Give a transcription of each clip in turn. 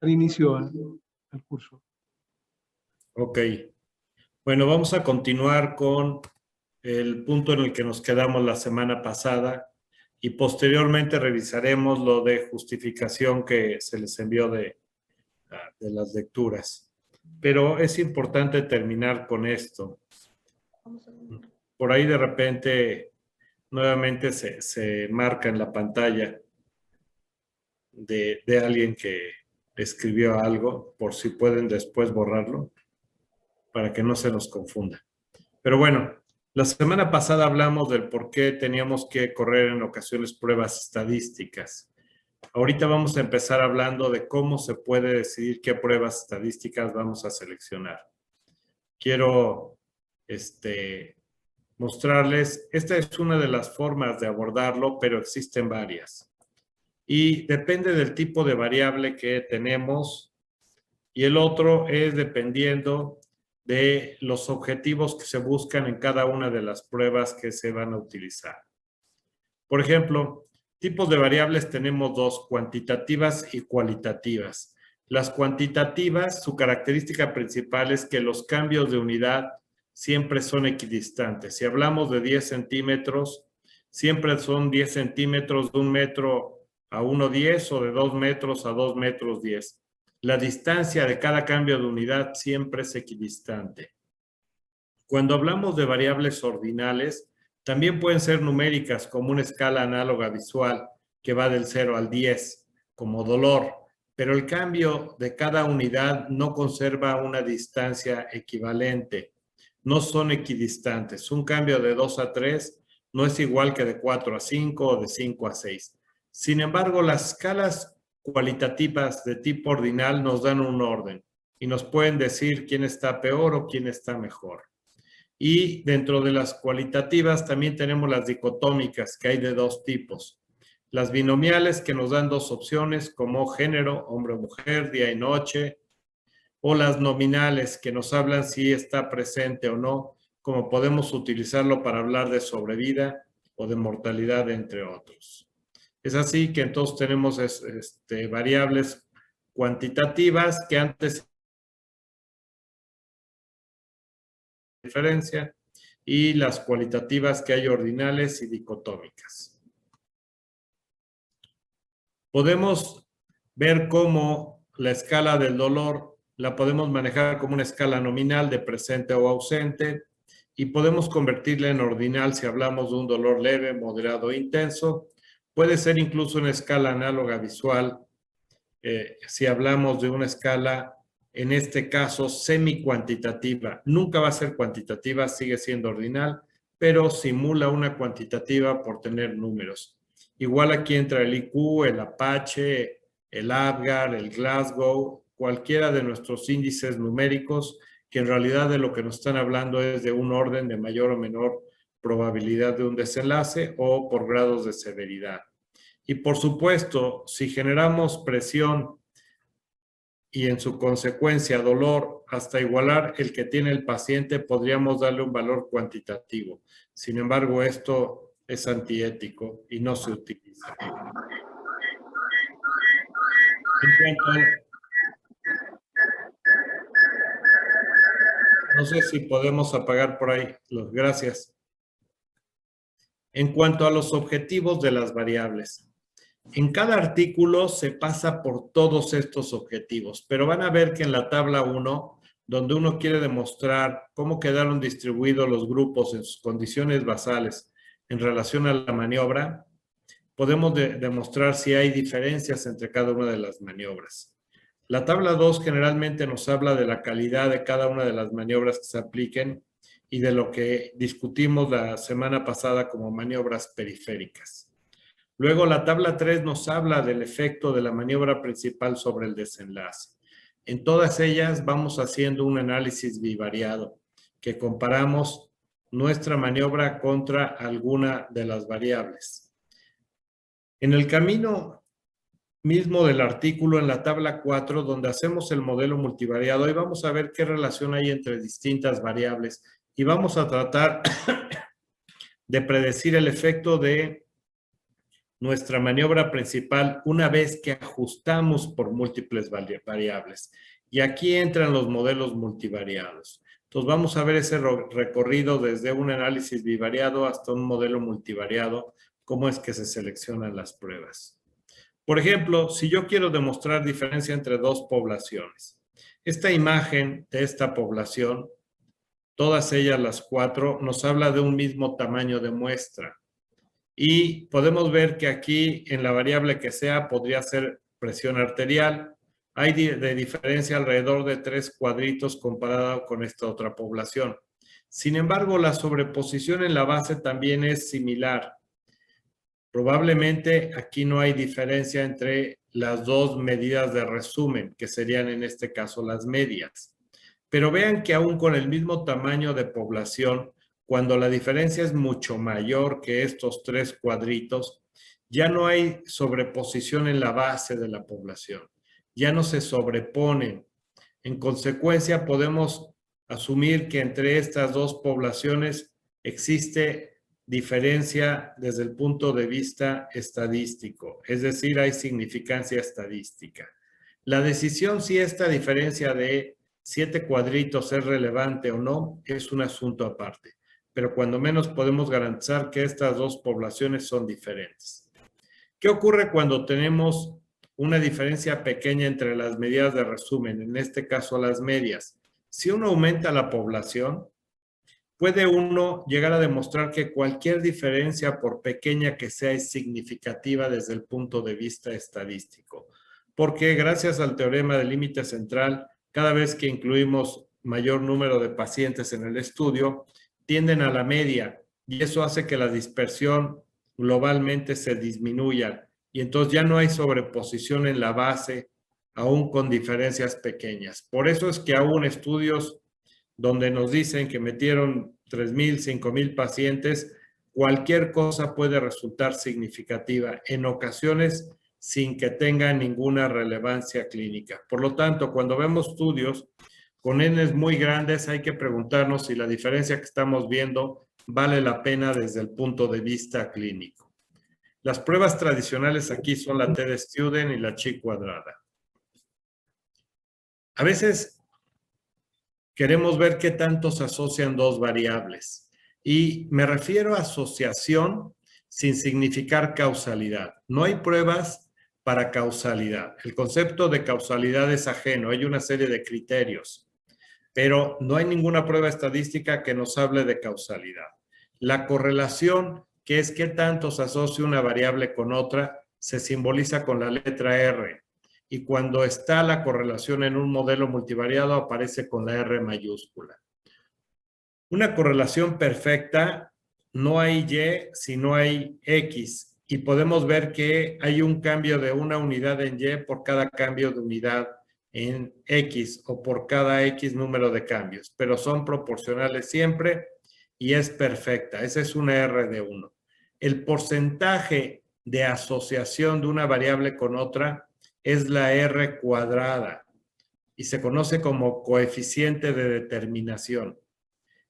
dar inicio al curso. Ok. Bueno, vamos a continuar con el punto en el que nos quedamos la semana pasada y posteriormente revisaremos lo de justificación que se les envió de las lecturas. Pero es importante terminar con esto. Por ahí de repente nuevamente se marca en la pantalla de alguien que escribió algo, por si pueden después borrarlo, para que no se nos confunda. Pero bueno, la semana pasada hablamos del por qué teníamos que correr en ocasiones pruebas estadísticas. Ahorita vamos a empezar hablando de cómo se puede decidir qué pruebas estadísticas vamos a seleccionar. Quiero mostrarles, esta es una de las formas de abordarlo, pero existen varias. Y depende del tipo de variable que tenemos, y el otro es dependiendo de los objetivos que se buscan en cada una de las pruebas que se van a utilizar. Por ejemplo, tipos de variables tenemos dos, cuantitativas y cualitativas. Las cuantitativas, su característica principal es que los cambios de unidad siempre son equidistantes. Si hablamos de 10 centímetros, siempre son 10 centímetros de 1 metro a 1,10 o de 2 metros a 2 metros 10. La distancia de cada cambio de unidad siempre es equidistante. Cuando hablamos de variables ordinales, también pueden ser numéricas como una escala análoga visual que va del 0 al 10, como dolor, pero el cambio de cada unidad no conserva una distancia equivalente. No son equidistantes. Un cambio de 2 a 3 no es igual que de 4 a 5 o de 5 a 6. Sin embargo, las escalas cualitativas de tipo ordinal nos dan un orden y nos pueden decir quién está peor o quién está mejor. Y dentro de las cualitativas también tenemos las dicotómicas, que hay de dos tipos. Las binomiales, que nos dan dos opciones como género, hombre o mujer, día y noche, o las nominales, que nos hablan si está presente o no, como podemos utilizarlo para hablar de sobrevida o de mortalidad, entre otros. Es así que entonces tenemos variables cuantitativas que antes diferencia y las cualitativas que hay ordinales y dicotómicas. Podemos ver cómo la escala del dolor la podemos manejar como una escala nominal de presente o ausente y podemos convertirla en ordinal si hablamos de un dolor leve, moderado o intenso. Puede ser incluso una escala análoga visual si hablamos de una escala, en este caso, semi-cuantitativa. Nunca va a ser cuantitativa, sigue siendo ordinal, pero simula una cuantitativa por tener números. Igual aquí entra el IQ, el Apache, el Apgar, el Glasgow, cualquiera de nuestros índices numéricos, que en realidad de lo que nos están hablando es de un orden de mayor o menor probabilidad de un desenlace o por grados de severidad. Y por supuesto, si generamos presión y en su consecuencia dolor hasta igualar el que tiene el paciente, podríamos darle un valor cuantitativo. Sin embargo, esto es antiético y no se utiliza. No sé si podemos apagar por ahí. Gracias. En cuanto a los objetivos de las variables. En cada artículo se pasa por todos estos objetivos, pero van a ver que en la tabla 1, donde uno quiere demostrar cómo quedaron distribuidos los grupos en sus condiciones basales en relación a la maniobra, podemos demostrar si hay diferencias entre cada una de las maniobras. La tabla 2 generalmente nos habla de la calidad de cada una de las maniobras que se apliquen y de lo que discutimos la semana pasada como maniobras periféricas. Luego la tabla 3 nos habla del efecto de la maniobra principal sobre el desenlace. En todas ellas vamos haciendo un análisis bivariado que comparamos nuestra maniobra contra alguna de las variables. En el camino mismo del artículo, en la tabla 4, donde hacemos el modelo multivariado, ahí vamos a ver qué relación hay entre distintas variables y vamos a tratar de predecir el efecto de nuestra maniobra principal una vez que ajustamos por múltiples variables. Y aquí entran los modelos multivariados. Entonces vamos a ver ese recorrido desde un análisis bivariado hasta un modelo multivariado, cómo es que se seleccionan las pruebas. Por ejemplo, si yo quiero demostrar diferencia entre dos poblaciones, esta imagen de esta población, todas ellas las 4, nos habla de un mismo tamaño de muestra. Y podemos ver que aquí en la variable que sea podría ser presión arterial. Hay de diferencia alrededor de 3 cuadritos comparado con esta otra población. Sin embargo, la sobreposición en la base también es similar. Probablemente aquí no hay diferencia entre las dos medidas de resumen, que serían en este caso las medias. Pero vean que aún con el mismo tamaño de población, cuando la diferencia es mucho mayor que estos 3 cuadritos, ya no hay sobreposición en la base de la población. Ya no se sobreponen. En consecuencia, podemos asumir que entre estas dos poblaciones existe diferencia desde el punto de vista estadístico, es decir, hay significancia estadística. La decisión si esta diferencia de 7 cuadritos es relevante o no es un asunto aparte, pero cuando menos podemos garantizar que estas dos poblaciones son diferentes. ¿Qué ocurre cuando tenemos una diferencia pequeña entre las medidas de resumen, en este caso las medias? Si uno aumenta la población, puede uno llegar a demostrar que cualquier diferencia, por pequeña que sea, es significativa desde el punto de vista estadístico. Porque gracias al teorema del límite central, cada vez que incluimos mayor número de pacientes en el estudio, tienden a la media y eso hace que la dispersión globalmente se disminuya y entonces ya no hay sobreposición en la base, aún con diferencias pequeñas. Por eso es que aún estudios donde nos dicen que metieron 3,000, 5,000 pacientes, cualquier cosa puede resultar significativa, en ocasiones sin que tenga ninguna relevancia clínica. Por lo tanto, cuando vemos estudios con Ns muy grandes, hay que preguntarnos si la diferencia que estamos viendo vale la pena desde el punto de vista clínico. Las pruebas tradicionales aquí son la T-de-Student y la chi cuadrada. A veces queremos ver qué tanto se asocian dos variables. Y me refiero a asociación sin significar causalidad. No hay pruebas para causalidad. El concepto de causalidad es ajeno. Hay una serie de criterios. Pero no hay ninguna prueba estadística que nos hable de causalidad. La correlación, que es qué tanto se asocia una variable con otra, se simboliza con la letra R. Y cuando está la correlación en un modelo multivariado aparece con la R mayúscula. Una correlación perfecta, no hay Y si no hay X. Y podemos ver que hay un cambio de una unidad en Y por cada cambio de unidad en X o por cada X número de cambios. Pero son proporcionales siempre y es perfecta. Esa es una R de 1. El porcentaje de asociación de una variable con otra es la R cuadrada y se conoce como coeficiente de determinación.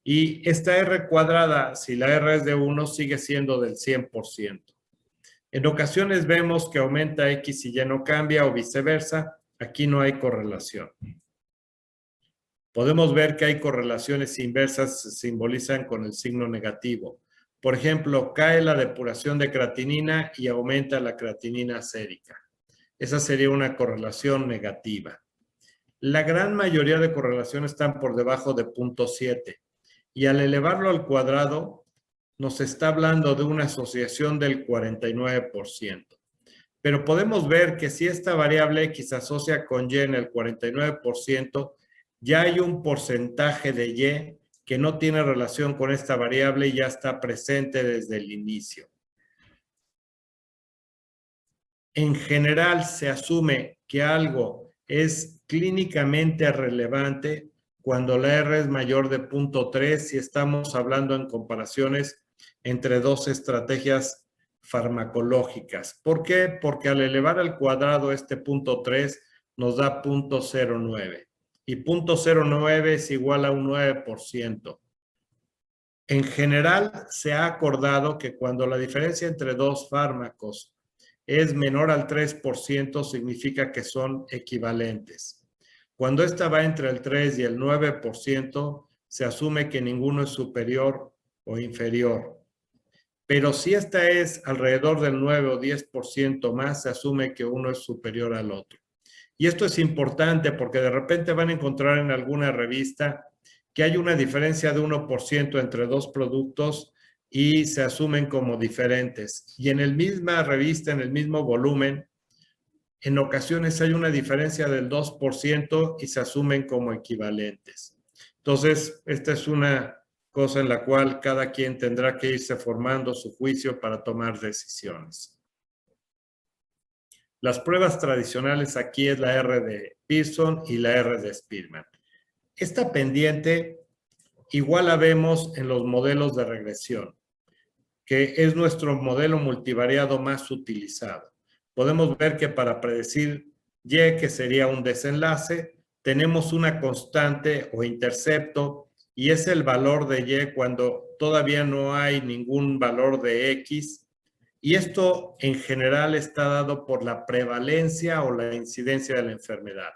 Y esta R cuadrada, si la R es de 1, sigue siendo del 100%. En ocasiones vemos que aumenta X y ya no cambia o viceversa. Aquí no hay correlación. Podemos ver que hay correlaciones inversas, se simbolizan con el signo negativo. Por ejemplo, cae la depuración de creatinina y aumenta la creatinina sérica. Esa sería una correlación negativa. La gran mayoría de correlaciones están por debajo de 0.7 y al elevarlo al cuadrado nos está hablando de una asociación del 49%. Pero podemos ver que si esta variable X se asocia con Y en el 49%, ya hay un porcentaje de Y que no tiene relación con esta variable y ya está presente desde el inicio. En general se asume que algo es clínicamente relevante cuando la R es mayor de 0.3 si estamos hablando en comparaciones entre dos estrategias farmacológicas. ¿Por qué? Porque al elevar al cuadrado este 0.3 nos da 0.09 y 0.09 es igual a un 9%. En general se ha acordado que cuando la diferencia entre dos fármacos es menor al 3%, significa que son equivalentes. Cuando esta va entre el 3 y el 9%, se asume que ninguno es superior o inferior. Pero si esta es alrededor del 9 o 10% más, se asume que uno es superior al otro. Y esto es importante porque de repente van a encontrar en alguna revista que hay una diferencia de 1% entre dos productos y se asumen como diferentes. Y en la misma revista, en el mismo volumen, en ocasiones hay una diferencia del 2% y se asumen como equivalentes. Entonces, esta es una cosa en la cual cada quien tendrá que irse formando su juicio para tomar decisiones. Las pruebas tradicionales aquí es la R de Pearson y la R de Spearman. Esta pendiente igual la vemos en los modelos de regresión, que es nuestro modelo multivariado más utilizado. Podemos ver que para predecir Y, que sería un desenlace, tenemos una constante o intercepto y es el valor de Y cuando todavía no hay ningún valor de X. Y esto en general está dado por la prevalencia o la incidencia de la enfermedad.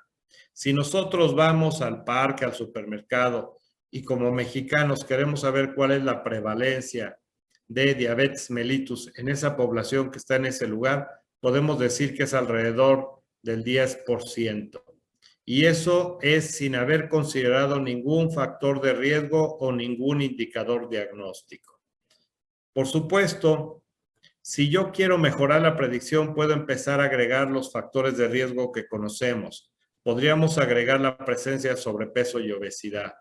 Si nosotros vamos al parque, al supermercado, y como mexicanos queremos saber cuál es la prevalencia de diabetes mellitus en esa población que está en ese lugar, podemos decir que es alrededor del 10%. Y eso es sin haber considerado ningún factor de riesgo o ningún indicador diagnóstico. Por supuesto, si yo quiero mejorar la predicción, puedo empezar a agregar los factores de riesgo que conocemos. Podríamos agregar la presencia de sobrepeso y obesidad.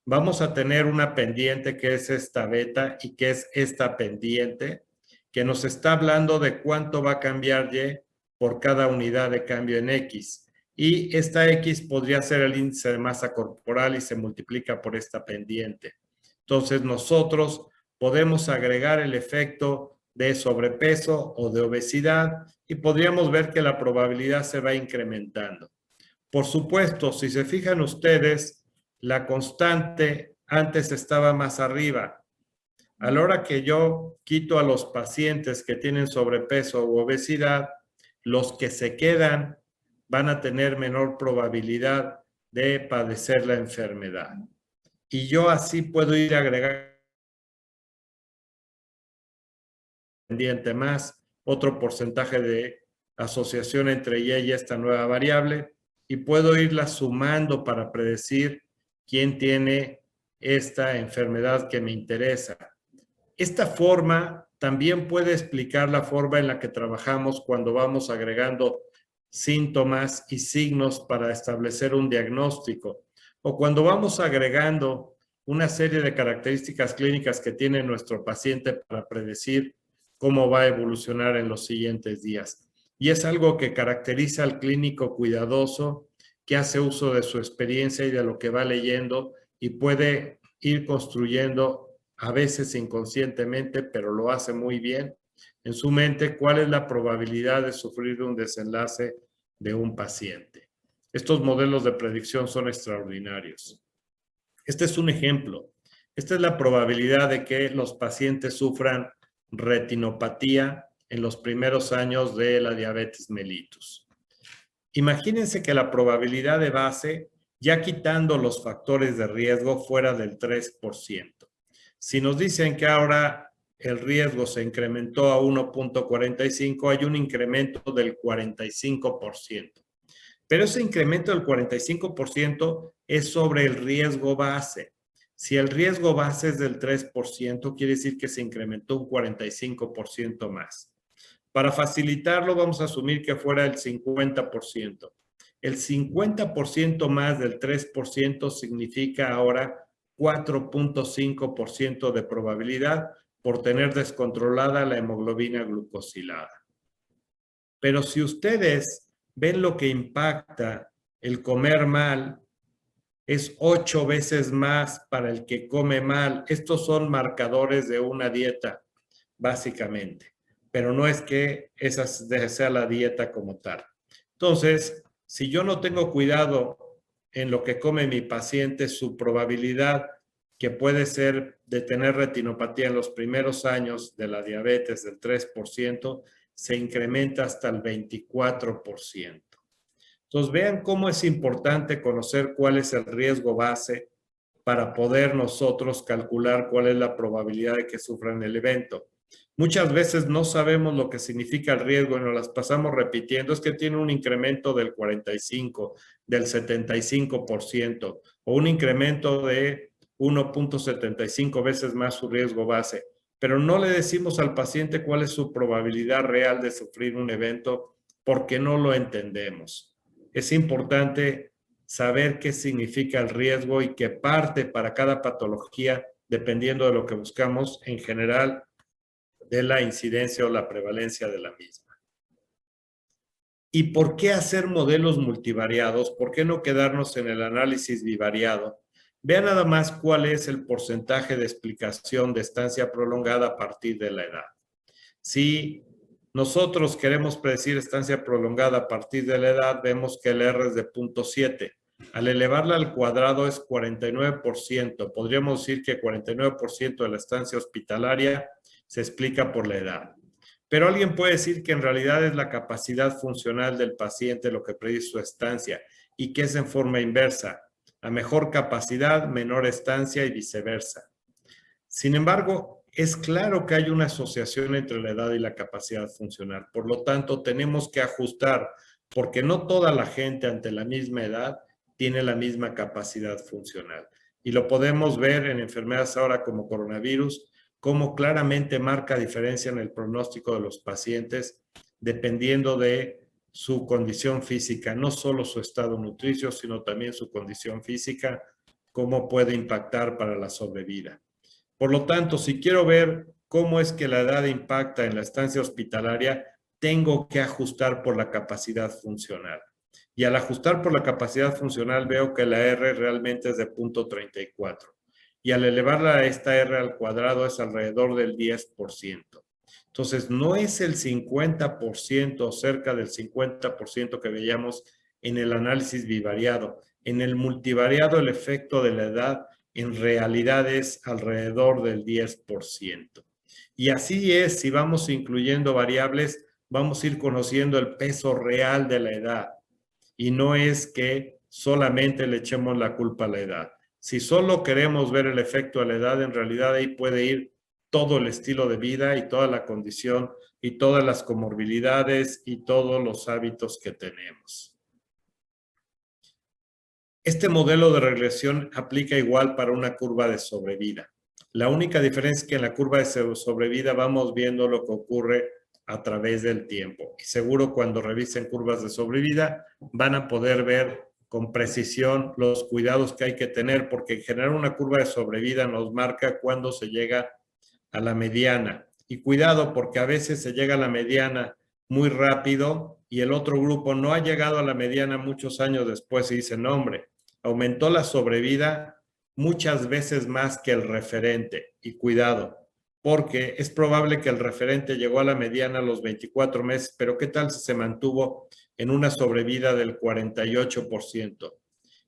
Vamos a tener una pendiente que es esta beta y que es esta pendiente que nos está hablando de cuánto va a cambiar Y por cada unidad de cambio en X. Y esta X podría ser el índice de masa corporal y se multiplica por esta pendiente. Entonces nosotros podemos agregar el efecto de sobrepeso o de obesidad y podríamos ver que la probabilidad se va incrementando. Por supuesto, si se fijan ustedes, la constante antes estaba más arriba. A la hora que yo quito a los pacientes que tienen sobrepeso u obesidad, los que se quedan van a tener menor probabilidad de padecer la enfermedad. Y yo así puedo ir agregando pendiente más, otro porcentaje de asociación entre Y y esta nueva variable, y puedo irla sumando para predecir quién tiene esta enfermedad que me interesa. Esta forma también puede explicar la forma en la que trabajamos cuando vamos agregando síntomas y signos para establecer un diagnóstico, o cuando vamos agregando una serie de características clínicas que tiene nuestro paciente para predecir cómo va a evolucionar en los siguientes días. Y es algo que caracteriza al clínico cuidadoso que hace uso de su experiencia y de lo que va leyendo y puede ir construyendo, a veces inconscientemente, pero lo hace muy bien, en su mente cuál es la probabilidad de sufrir un desenlace de un paciente. Estos modelos de predicción son extraordinarios. Este es un ejemplo. Esta es la probabilidad de que los pacientes sufran retinopatía en los primeros años de la diabetes mellitus. Imagínense que la probabilidad de base, ya quitando los factores de riesgo, fuera del 3%. Si nos dicen que ahora el riesgo se incrementó a 1.45, hay un incremento del 45%. Pero ese incremento del 45% es sobre el riesgo base. Si el riesgo base es del 3%, quiere decir que se incrementó un 45% más. Para facilitarlo, vamos a asumir que fuera el 50%. El 50% más del 3% significa ahora 4.5% de probabilidad por tener descontrolada la hemoglobina glucosilada. Pero si ustedes ven lo que impacta el comer mal, es 8 veces más para el que come mal. Estos son marcadores de una dieta, básicamente. Pero no es que esa sea la dieta como tal. Entonces, si yo no tengo cuidado en lo que come mi paciente, su probabilidad que puede ser de tener retinopatía en los primeros años de la diabetes del 3%, se incrementa hasta el 24%. Entonces, vean cómo es importante conocer cuál es el riesgo base para poder nosotros calcular cuál es la probabilidad de que sufran el evento. Muchas veces no sabemos lo que significa el riesgo y nos las pasamos repitiendo. Es que tiene un incremento del 45%, del 75% o un incremento de 1.75 veces más su riesgo base. Pero no le decimos al paciente cuál es su probabilidad real de sufrir un evento porque no lo entendemos. Es importante saber qué significa el riesgo y qué parte para cada patología, dependiendo de lo que buscamos, en general, de la incidencia o la prevalencia de la misma. ¿Y por qué hacer modelos multivariados? ¿Por qué no quedarnos en el análisis bivariado? Vean nada más cuál es el porcentaje de explicación de estancia prolongada a partir de la edad. Si nosotros queremos predecir estancia prolongada a partir de la edad, vemos que el R es de 0.7. Al elevarla al cuadrado es 49%. Podríamos decir que 49% de la estancia hospitalaria se explica por la edad. Pero alguien puede decir que en realidad es la capacidad funcional del paciente lo que predice su estancia y que es en forma inversa. A mejor capacidad, menor estancia y viceversa. Sin embargo, es claro que hay una asociación entre la edad y la capacidad funcional. Por lo tanto, tenemos que ajustar, porque no toda la gente ante la misma edad tiene la misma capacidad funcional. Y lo podemos ver en enfermedades ahora como coronavirus, cómo claramente marca diferencia en el pronóstico de los pacientes dependiendo de su condición física, no solo su estado nutricio, sino también su condición física, cómo puede impactar para la sobrevida. Por lo tanto, si quiero ver cómo es que la edad impacta en la estancia hospitalaria, tengo que ajustar por la capacidad funcional. Y al ajustar por la capacidad funcional veo que la R realmente es de 0.34. Y al elevarla a esta R al cuadrado es alrededor del 10%. Entonces, no es el 50% o cerca del 50% que veíamos en el análisis bivariado. En el multivariado, el efecto de la edad en realidad es alrededor del 10%. Y así es, si vamos incluyendo variables, vamos a ir conociendo el peso real de la edad. Y no es que solamente le echemos la culpa a la edad. Si solo queremos ver el efecto de la edad, en realidad ahí puede ir todo el estilo de vida y toda la condición y todas las comorbilidades y todos los hábitos que tenemos. Este modelo de regresión aplica igual para una curva de sobrevida. La única diferencia es que en la curva de sobrevida vamos viendo lo que ocurre a través del tiempo. Y seguro cuando revisen curvas de sobrevida van a poder ver con precisión los cuidados que hay que tener, porque en general una curva de sobrevida nos marca cuándo se llega a la mediana. Y cuidado, porque a veces se llega a la mediana muy rápido y el otro grupo no ha llegado a la mediana muchos años después y dicen, no, hombre, aumentó la sobrevida muchas veces más que el referente. Y cuidado, porque es probable que el referente llegó a la mediana a los 24 meses, pero ¿qué tal si se mantuvo en una sobrevida del 48%?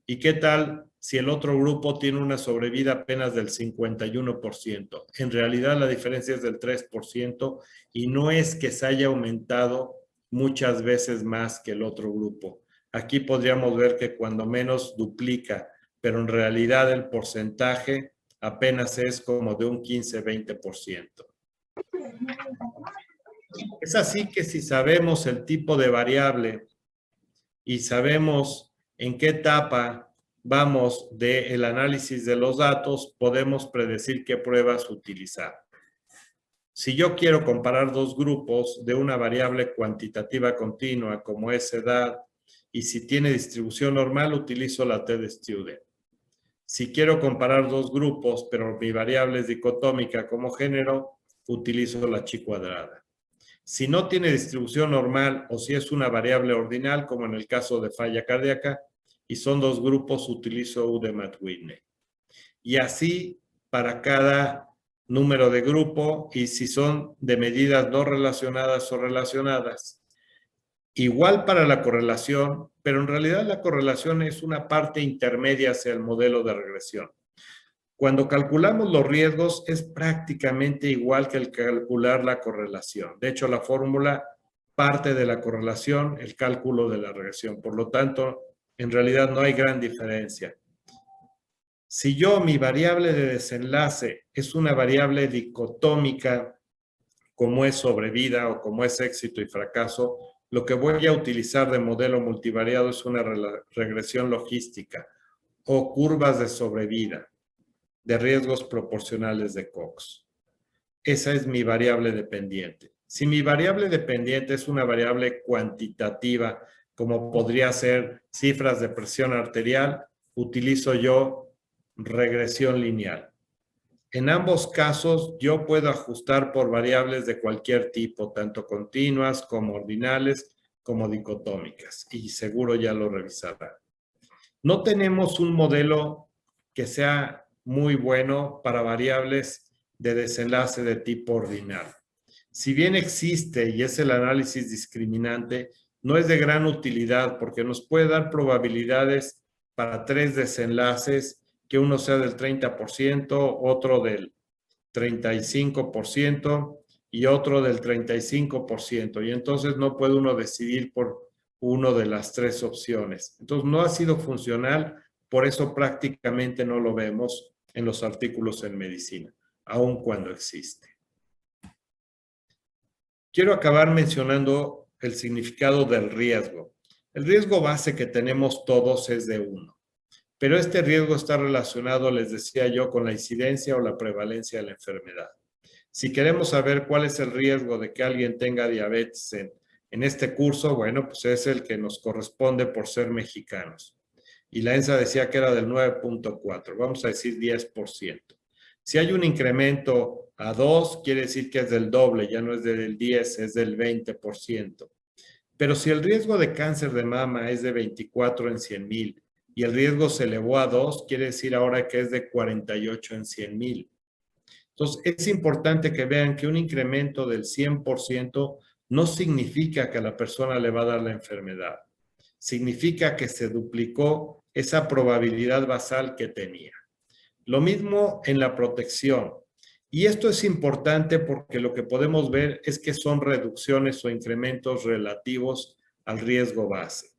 ¿Y qué tal si el otro grupo tiene una sobrevida apenas del 51%? En realidad la diferencia es del 3% y no es que se haya aumentado muchas veces más que el otro grupo. Aquí podríamos ver que cuando menos duplica, pero en realidad el porcentaje apenas es como de un 15-20%. Es así que si sabemos el tipo de variable y sabemos en qué etapa vamos del análisis de los datos, podemos predecir qué pruebas utilizar. Si yo quiero comparar dos grupos de una variable cuantitativa continua como es edad y si tiene distribución normal, utilizo la t-de-Student. Si quiero comparar dos grupos, pero mi variable es dicotómica como género, utilizo la chi cuadrada. Si no tiene distribución normal o si es una variable ordinal, como en el caso de falla cardíaca, y son dos grupos, utilizo U de Matt-Whitney. Y así para cada número de grupo y si son de medidas no relacionadas o relacionadas. Igual para la correlación, pero en realidad la correlación es una parte intermedia hacia el modelo de regresión. Cuando calculamos los riesgos es prácticamente igual que el calcular la correlación. De hecho, la fórmula parte de la correlación el cálculo de la regresión. Por lo tanto, en realidad no hay gran diferencia. Si mi variable de desenlace es una variable dicotómica, como es sobrevida o como es éxito y fracaso, lo que voy a utilizar de modelo multivariado es una regresión logística o curvas de sobrevida de riesgos proporcionales de Cox. Esa es mi variable dependiente. Si mi variable dependiente es una variable cuantitativa, como podría ser cifras de presión arterial, utilizo yo regresión lineal. En ambos casos, yo puedo ajustar por variables de cualquier tipo, tanto continuas como ordinales, como dicotómicas, y seguro ya lo revisará. No tenemos un modelo que sea muy bueno para variables de desenlace de tipo ordinal. Si bien existe y es el análisis discriminante, no es de gran utilidad porque nos puede dar probabilidades para 3 desenlaces, que uno sea del 30%, otro del 35% y otro del 35%. Y entonces no puede uno decidir por uno de las 3 opciones. Entonces no ha sido funcional, por eso prácticamente no lo vemos en los artículos en medicina, aun cuando existe. Quiero acabar mencionando el significado del riesgo. El riesgo base que tenemos todos es de 1, pero este riesgo está relacionado, les decía yo, con la incidencia o la prevalencia de la enfermedad. Si queremos saber cuál es el riesgo de que alguien tenga diabetes en este curso, bueno, pues es el que nos corresponde por ser mexicanos. Y la ENSA decía que era del 9.4, vamos a decir 10%. Si hay un incremento a 2, quiere decir que es del doble, ya no es del 10, es del 20%. Pero si el riesgo de cáncer de mama es de 24 en 100,000 y el riesgo se elevó a 2, quiere decir ahora que es de 48 en 100,000. Entonces, es importante que vean que un incremento del 100% no significa que a la persona le va a dar la enfermedad. Significa que se duplicó esa probabilidad basal que tenía. Lo mismo en la protección. Y esto es importante porque lo que podemos ver es que son reducciones o incrementos relativos al riesgo base.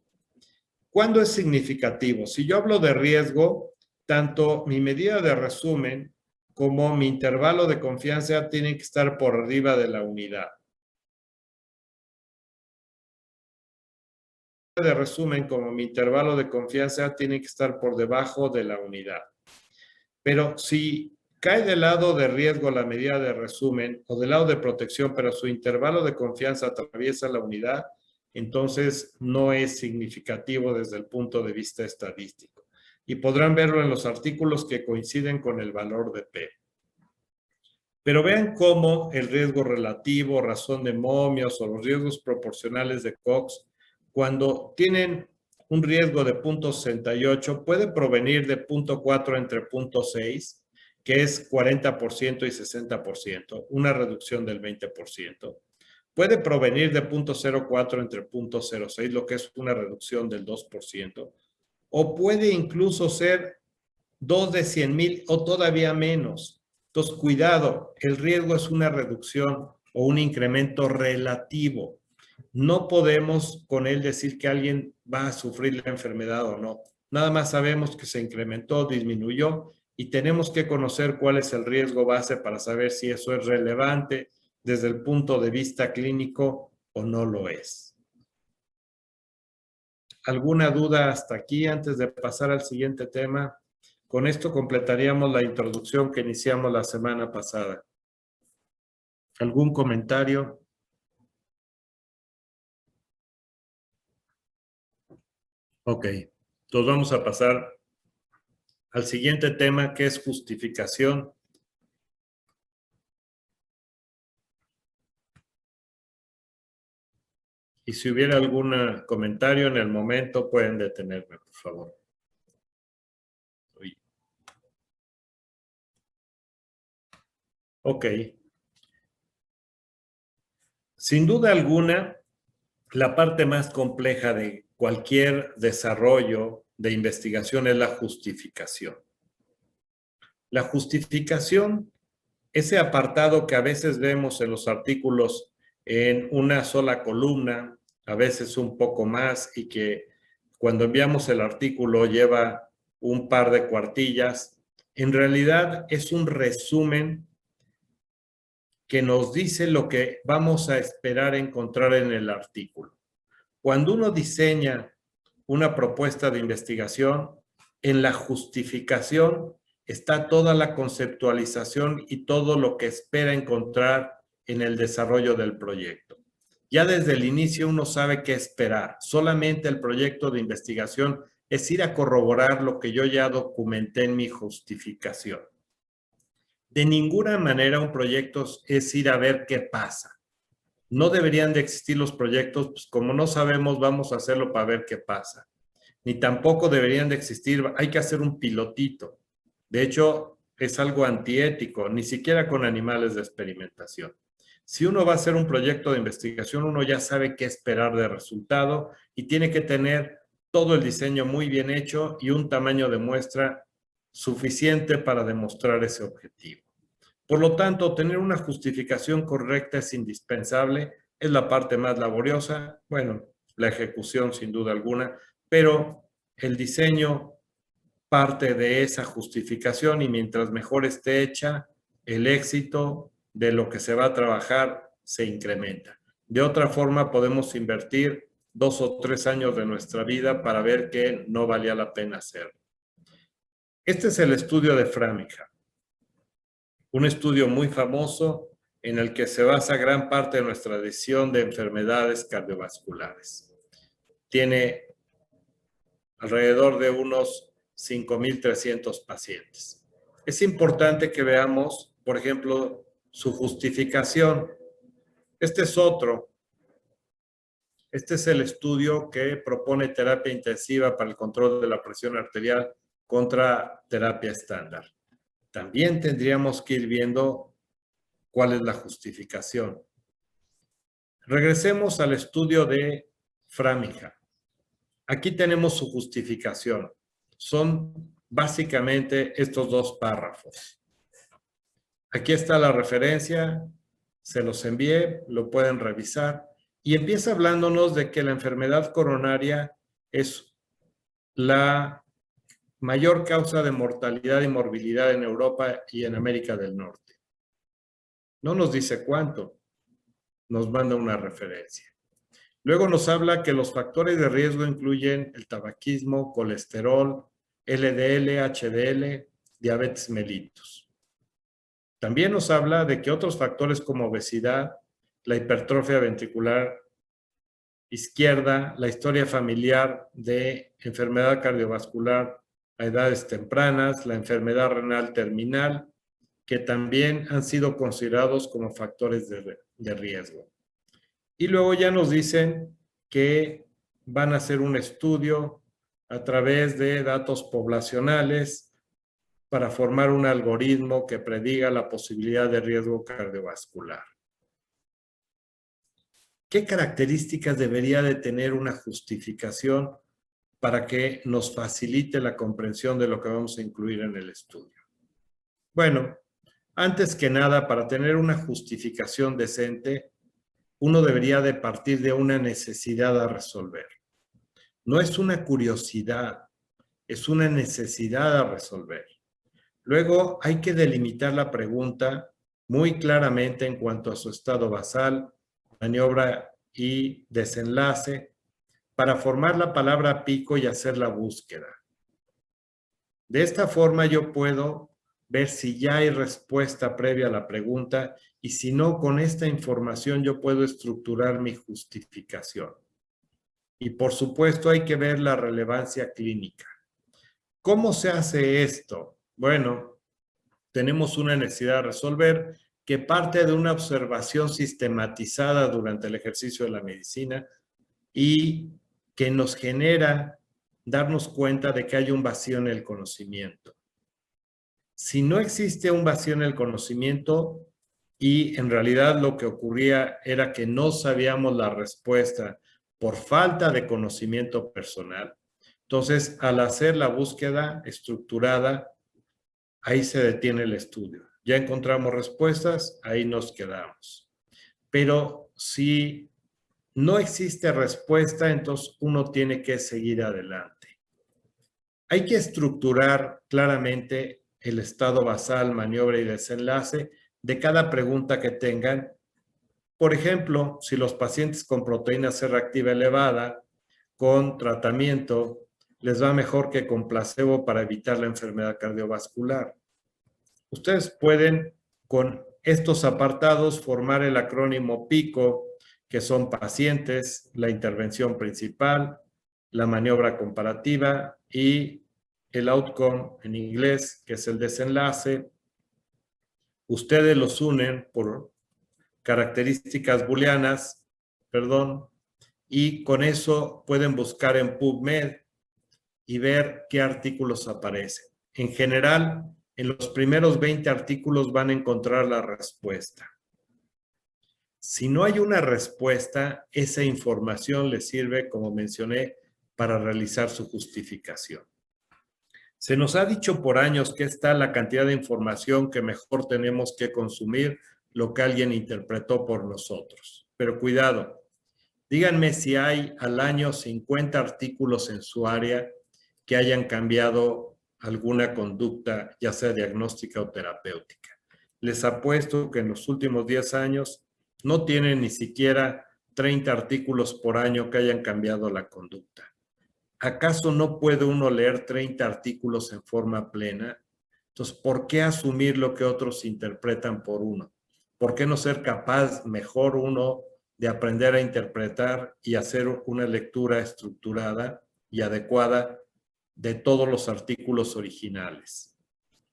¿Cuándo es significativo? Si yo hablo de riesgo, tanto mi medida de resumen como mi intervalo de confianza tienen que estar por arriba de la unidad. De resumen como mi intervalo de confianza tiene que estar por debajo de la unidad. Pero si cae del lado de riesgo la medida de resumen o del lado de protección, pero su intervalo de confianza atraviesa la unidad, entonces no es significativo desde el punto de vista estadístico. Y podrán verlo en los artículos que coinciden con el valor de P. Pero vean cómo el riesgo relativo, razón de momios o los riesgos proporcionales de Cox, cuando tienen un riesgo de 0.68, puede provenir de 0.4 entre 0.6, que es 40% y 60%, una reducción del 20%. Puede provenir de 0.04 entre 0.06, lo que es una reducción del 2%. O puede incluso ser 2 de 100,000 o todavía menos. Entonces, cuidado, el riesgo es una reducción o un incremento relativo. No podemos con él decir que alguien va a sufrir la enfermedad o no. Nada más sabemos que se incrementó, disminuyó y tenemos que conocer cuál es el riesgo base para saber si eso es relevante desde el punto de vista clínico o no lo es. ¿Alguna duda hasta aquí antes de pasar al siguiente tema? Con esto completaríamos la introducción que iniciamos la semana pasada. ¿Algún comentario? Ok, entonces vamos a pasar al siguiente tema, que es justificación. Y si hubiera algún comentario en el momento, pueden detenerme, por favor. Ok. Sin duda alguna, la parte más compleja de cualquier desarrollo de investigación es la justificación. La justificación, ese apartado que a veces vemos en los artículos en una sola columna, a veces un poco más, y que cuando enviamos el artículo lleva un par de cuartillas, en realidad es un resumen que nos dice lo que vamos a esperar encontrar en el artículo. Cuando uno diseña una propuesta de investigación, en la justificación está toda la conceptualización y todo lo que espera encontrar en el desarrollo del proyecto. Ya desde el inicio uno sabe qué esperar. Solamente el proyecto de investigación es ir a corroborar lo que yo ya documenté en mi justificación. De ninguna manera un proyecto es ir a ver qué pasa. No deberían de existir los proyectos, pues como no sabemos, vamos a hacerlo para ver qué pasa. Ni tampoco deberían de existir, hay que hacer un pilotito. De hecho, es algo antiético, ni siquiera con animales de experimentación. Si uno va a hacer un proyecto de investigación, uno ya sabe qué esperar de resultado y tiene que tener todo el diseño muy bien hecho y un tamaño de muestra suficiente para demostrar ese objetivo. Por lo tanto, tener una justificación correcta es indispensable, es la parte más laboriosa, bueno, la ejecución sin duda alguna, pero el diseño parte de esa justificación y mientras mejor esté hecha, el éxito de lo que se va a trabajar se incrementa. De otra forma, podemos invertir 2 o 3 años de nuestra vida para ver que no valía la pena hacerlo. Este es el estudio de Framingham. Un estudio muy famoso en el que se basa gran parte de nuestra decisión de enfermedades cardiovasculares. Tiene alrededor de unos 5,300 pacientes. Es importante que veamos, por ejemplo, su justificación. Este es otro. Este es el estudio que propone terapia intensiva para el control de la presión arterial contra terapia estándar. También tendríamos que ir viendo cuál es la justificación. Regresemos al estudio de Framingham. Aquí tenemos su justificación. Son básicamente estos 2 párrafos. Aquí está la referencia, se los envié, lo pueden revisar. Y empieza hablándonos de que la enfermedad coronaria es la mayor causa de mortalidad y morbilidad en Europa y en América del Norte. No nos dice cuánto, nos manda una referencia. Luego nos habla que los factores de riesgo incluyen el tabaquismo, colesterol, LDL, HDL, diabetes mellitus. También nos habla de que otros factores como obesidad, la hipertrofia ventricular izquierda, la historia familiar de enfermedad cardiovascular a edades tempranas, la enfermedad renal terminal, que también han sido considerados como factores de riesgo. Y luego ya nos dicen que van a hacer un estudio a través de datos poblacionales para formar un algoritmo que prediga la posibilidad de riesgo cardiovascular. ¿Qué características debería de tener una justificación para que nos facilite la comprensión de lo que vamos a incluir en el estudio? Bueno, antes que nada, para tener una justificación decente, uno debería de partir de una necesidad a resolver. No es una curiosidad, es una necesidad a resolver. Luego hay que delimitar la pregunta muy claramente en cuanto a su estado basal, maniobra y desenlace para formar la palabra pico y hacer la búsqueda. De esta forma yo puedo ver si ya hay respuesta previa a la pregunta y si no, con esta información yo puedo estructurar mi justificación. Y por supuesto hay que ver la relevancia clínica. ¿Cómo se hace esto? Bueno, tenemos una necesidad de resolver que parte de una observación sistematizada durante el ejercicio de la medicina y que nos genera darnos cuenta de que hay un vacío en el conocimiento. Si no existe un vacío en el conocimiento y en realidad lo que ocurría era que no sabíamos la respuesta por falta de conocimiento personal, entonces al hacer la búsqueda estructurada, ahí se detiene el estudio. Ya encontramos respuestas, ahí nos quedamos. Pero si no existe respuesta, entonces uno tiene que seguir adelante. Hay que estructurar claramente el estado basal, maniobra y desenlace de cada pregunta que tengan. Por ejemplo, si los pacientes con proteína C reactiva elevada, con tratamiento, les va mejor que con placebo para evitar la enfermedad cardiovascular. Ustedes pueden, con estos apartados, formar el acrónimo PICO, que son pacientes, la intervención principal, la maniobra comparativa y el outcome en inglés, que es el desenlace. Ustedes los unen por características booleanas, y con eso pueden buscar en PubMed y ver qué artículos aparecen. En general, en los primeros 20 artículos van a encontrar la respuesta. Si no hay una respuesta, esa información les sirve, como mencioné, para realizar su justificación. Se nos ha dicho por años que está la cantidad de información que mejor tenemos que consumir lo que alguien interpretó por nosotros. Pero cuidado, díganme si hay al año 50 artículos en su área que hayan cambiado alguna conducta, ya sea diagnóstica o terapéutica. Les apuesto que en los últimos 10 años no tienen ni siquiera 30 artículos por año que hayan cambiado la conducta. ¿Acaso no puede uno leer 30 artículos en forma plena? Entonces, ¿por qué asumir lo que otros interpretan por uno? ¿Por qué no ser capaz mejor uno de aprender a interpretar y hacer una lectura estructurada y adecuada de todos los artículos originales?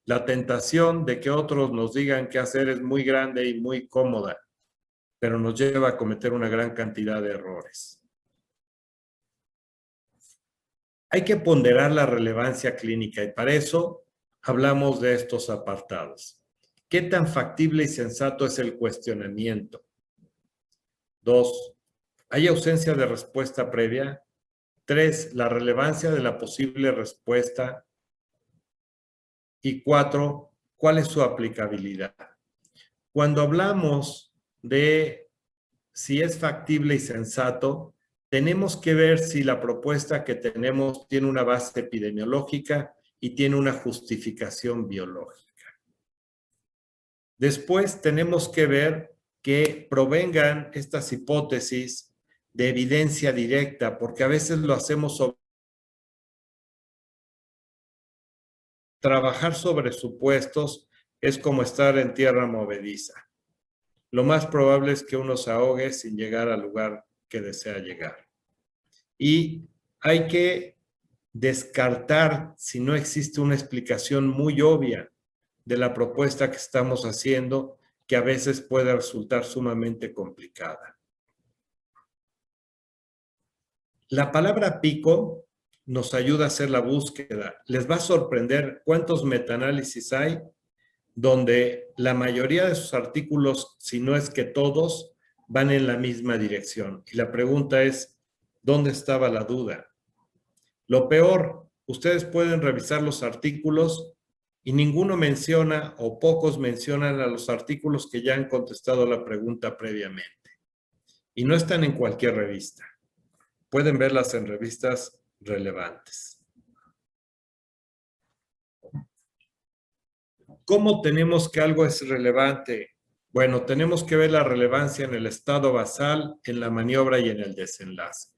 La tentación de que otros nos digan qué hacer es muy grande y muy cómoda, pero nos lleva a cometer una gran cantidad de errores. Hay que ponderar la relevancia clínica y para eso hablamos de estos apartados. ¿Qué tan factible y sensato es el cuestionamiento? 2. ¿Hay ausencia de respuesta previa? 3. La relevancia de la posible respuesta. Y 4. ¿Cuál es su aplicabilidad? Cuando hablamos de si es factible y sensato, tenemos que ver si la propuesta que tenemos tiene una base epidemiológica y tiene una justificación biológica. Después tenemos que ver que provengan estas hipótesis de evidencia directa, porque a veces lo hacemos sobre trabajar sobre supuestos es como estar en tierra movediza. Lo más probable es que uno se ahogue sin llegar al lugar que desea llegar. Y hay que descartar si no existe una explicación muy obvia de la propuesta que estamos haciendo, que a veces puede resultar sumamente complicada. La palabra pico nos ayuda a hacer la búsqueda. Les va a sorprender cuántos metaanálisis hay donde la mayoría de sus artículos, si no es que todos, van en la misma dirección. Y la pregunta es, ¿dónde estaba la duda? Lo peor, ustedes pueden revisar los artículos y ninguno menciona o pocos mencionan a los artículos que ya han contestado la pregunta previamente. Y no están en cualquier revista. Pueden verlas en revistas relevantes. ¿Cómo tenemos que algo es relevante? Bueno, tenemos que ver la relevancia en el estado basal, en la maniobra y en el desenlace.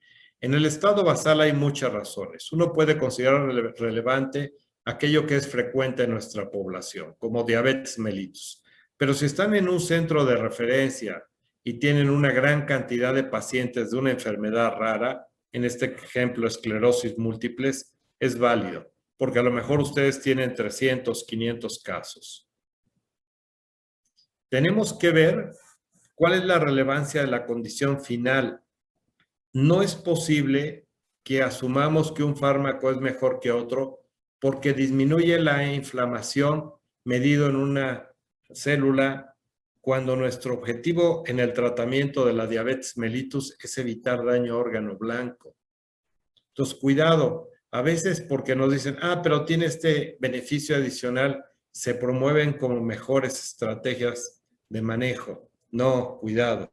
En el estado basal hay muchas razones. Uno puede considerar relevante aquello que es frecuente en nuestra población, como diabetes mellitus. Pero si están en un centro de referencia y tienen una gran cantidad de pacientes de una enfermedad rara, en este ejemplo esclerosis múltiples, es válido, porque a lo mejor ustedes tienen 300, 500 casos. Tenemos que ver cuál es la relevancia de la condición final. No es posible que asumamos que un fármaco es mejor que otro porque disminuye la inflamación medido en una célula cuando nuestro objetivo en el tratamiento de la diabetes mellitus es evitar daño a órgano blanco. Entonces, cuidado. A veces porque nos dicen, pero tiene este beneficio adicional, se promueven como mejores estrategias de manejo. No, cuidado.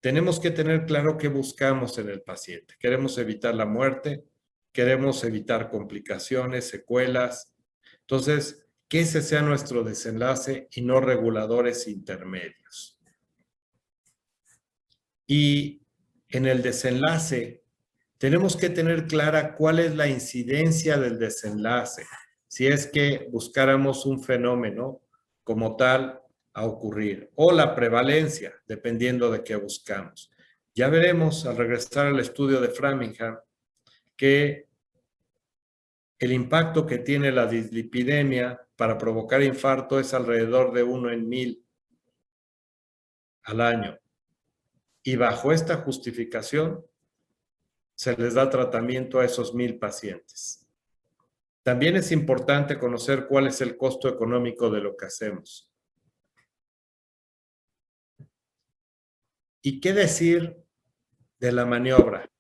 tenemos que tener claro qué buscamos en el paciente. Queremos evitar la muerte, queremos evitar complicaciones, secuelas. Entonces, que ese sea nuestro desenlace y no reguladores intermedios. Y en el desenlace, tenemos que tener clara cuál es la incidencia del desenlace. Si es que buscáramos un fenómeno como tal a ocurrir, o la prevalencia, dependiendo de qué buscamos. Ya veremos al regresar al estudio de Framingham que el impacto que tiene la dislipidemia para provocar infarto es alrededor de 1 en 1000 al año. Y bajo esta justificación se les da tratamiento a esos 1000 pacientes. También es importante conocer cuál es el costo económico de lo que hacemos. ¿Y qué decir de la maniobra?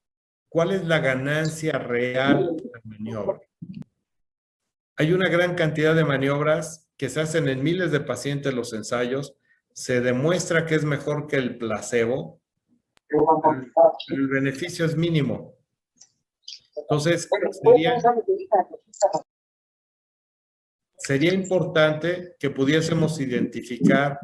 ¿Cuál es la ganancia real de la maniobra? Hay una gran cantidad de maniobras que se hacen en miles de pacientes los ensayos. Se demuestra que es mejor que el placebo, pero el beneficio es mínimo. Entonces, sería importante que pudiésemos identificar